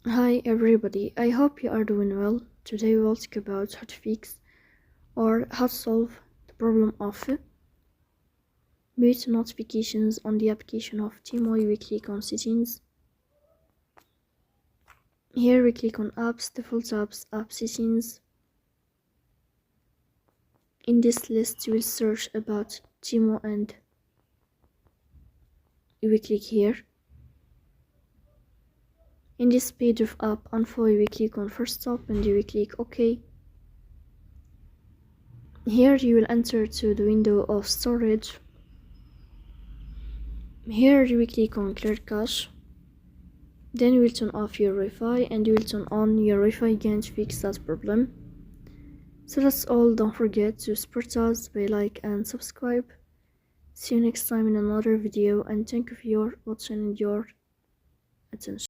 Hi everybody, I hope you are doing well. Today we will talk about how to fix or how to solve the problem of mute notifications on the application of Temu. We click on settings. Here we click on apps, default apps, app settings. In this list you will search about Temu and you will click here. In this page of app info you will click on first stop and you will click OK. Here you will enter to the window of storage. Here you will click on clear cache. Then you will turn off your Wi-Fi and you will turn on your Wi-Fi again to fix that problem. So that's all. Don't forget to support us by like and subscribe. See you next time in another video and thank you for your watching and your attention.